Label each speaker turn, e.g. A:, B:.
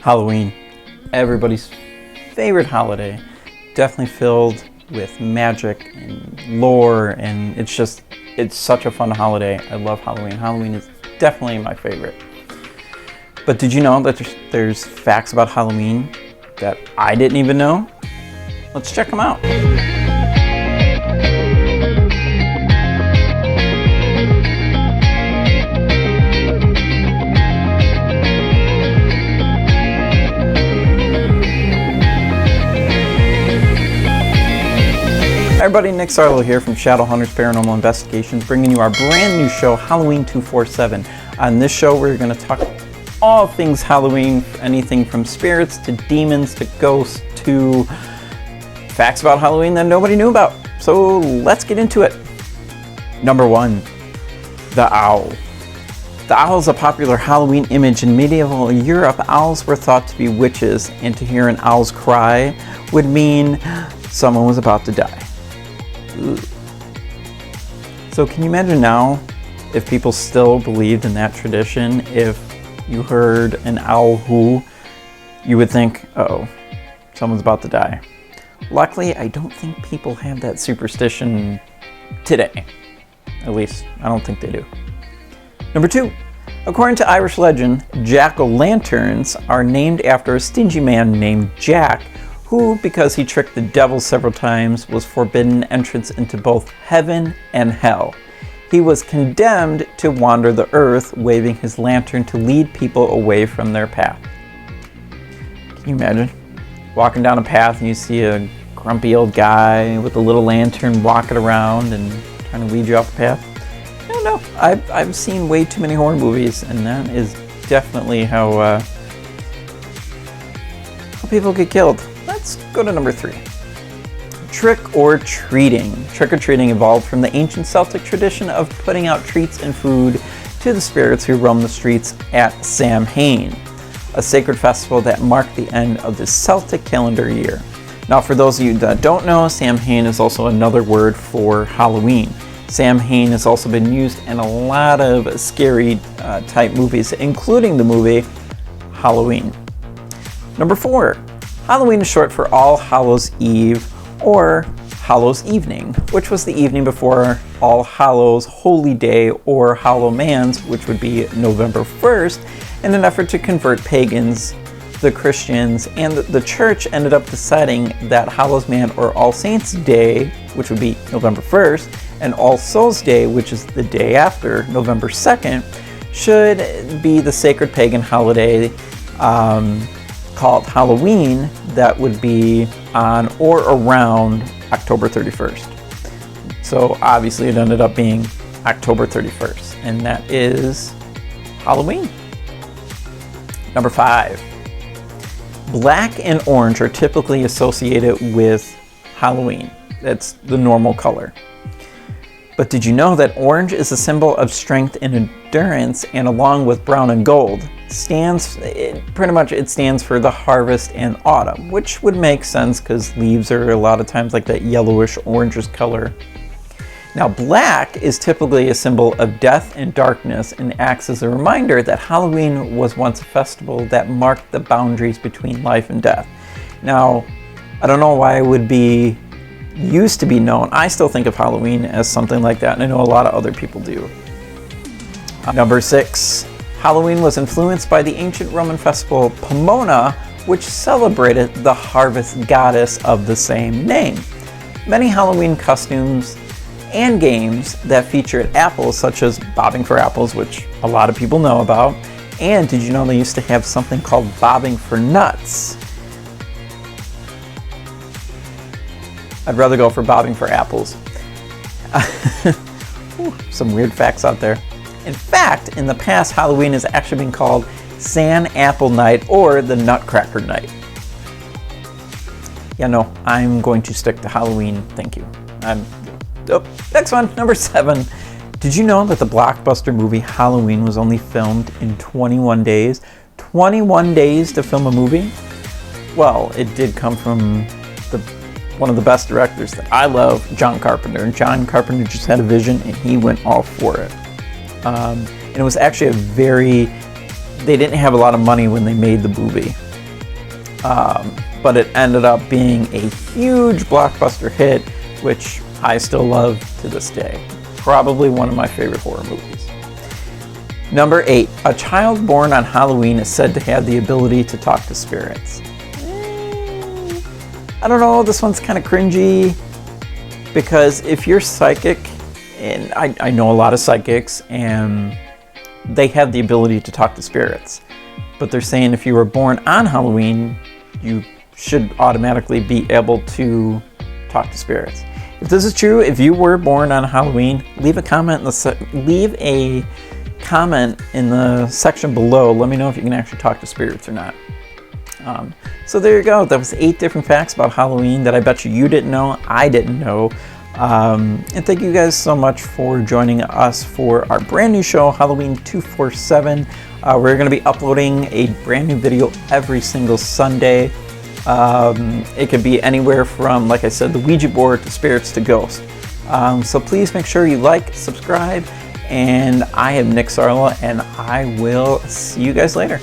A: Halloween, everybody's favorite holiday, definitely filled with magic and lore, and it's such a fun holiday. I love Halloween. Halloween is definitely my favorite. But did you know that there's facts about Halloween that I didn't even know? Let's check them out. Hi everybody, Nick Sarlo here from Shadow Hunters Paranormal Investigations, bringing you our brand new show, Halloween 247. On this show, we're going to talk all things Halloween, anything from spirits to demons to ghosts to facts about Halloween that nobody knew about. So let's get into it. Number 1, the owl. The owl is a popular Halloween image in medieval Europe. Owls were thought to be witches, and to hear an owl's cry would mean someone was about to die. Ooh. So can you imagine now if people still believed in that tradition? If you heard an owl hoo, you would think, uh-oh, someone's about to die. Luckily, I don't think people have that superstition today. At least, I don't think they do. Number 2, according to Irish legend, jack-o'-lanterns are named after a stingy man named Jack, who, because he tricked the devil several times, was forbidden entrance into both heaven and hell. He was condemned to wander the earth, waving his lantern to lead people away from their path. Can you imagine? Walking down a path and you see a grumpy old guy with a little lantern walking around and trying to lead you off the path? I don't know. I've seen way too many horror movies, and that is definitely how people get killed. Let's go to number 3. Trick or treating. Trick or treating evolved from the ancient Celtic tradition of putting out treats and food to the spirits who roam the streets at Samhain, a sacred festival that marked the end of the Celtic calendar year. Now, for those of you that don't know, Samhain is also another word for Halloween. Samhain has also been used in a lot of scary type movies, including the movie Halloween. Number 4. Halloween is short for All Hallows Eve or Hallows Evening, which was the evening before All Hallows Holy Day or Hallowmans, which would be November 1st, in an effort to convert pagans. The Christians and the church ended up deciding that Hallowsman or All Saints Day, which would be November 1st, and All Souls Day, which is the day after, November 2nd, should be the sacred pagan holiday called Halloween that would be on or around October 31st. So obviously it ended up being October 31st, and that is Halloween. Number 5. Black and orange are typically associated with Halloween. That's the normal color. But did you know that orange is a symbol of strength and endurance, and along with brown and gold, it stands for the harvest and autumn, which would make sense because leaves are a lot of times like that yellowish orangish color. Now, black is typically a symbol of death and darkness and acts as a reminder that Halloween was once a festival that marked the boundaries between life and death. Now, I don't know why it would be used to be known. I still think of Halloween as something like that, and I know a lot of other people do. Number 6. Halloween was influenced by the ancient Roman festival Pomona, which celebrated the harvest goddess of the same name. Many Halloween costumes and games that featured apples, such as bobbing for apples, which a lot of people know about, and did you know they used to have something called bobbing for nuts? I'd rather go for bobbing for apples. Some weird facts out there. In fact, in the past, Halloween has actually been called San Apple Night or the Nutcracker Night. Yeah, no, I'm going to stick to Halloween, thank you. Next one, number 7. Did you know that the blockbuster movie Halloween was only filmed in 21 days? 21 days to film a movie? Well, it did come from one of the best directors that I love, John Carpenter. And John Carpenter just had a vision and he went all for it. And it was actually they didn't have a lot of money when they made the movie. but it ended up being a huge blockbuster hit, which I still love to this day. Probably one of my favorite horror movies. Number 8, a child born on Halloween is said to have the ability to talk to spirits. I don't know, this one's kind of cringy, because if you're psychic, and I know a lot of psychics, and they have the ability to talk to spirits, but they're saying if you were born on Halloween, you should automatically be able to talk to spirits. If this is true, if you were born on Halloween, leave a comment in the section below. Let me know if you can actually talk to spirits or not. So there you go. That was 8 different facts about Halloween that I bet you didn't know, I didn't know. And thank you guys so much for joining us for our brand new show, Halloween 247. We're going to be uploading a brand new video every single Sunday. It could be anywhere from, like I said, the Ouija board to spirits to ghosts. So please make sure you like, subscribe, and I am Nick Sarla, and I will see you guys later.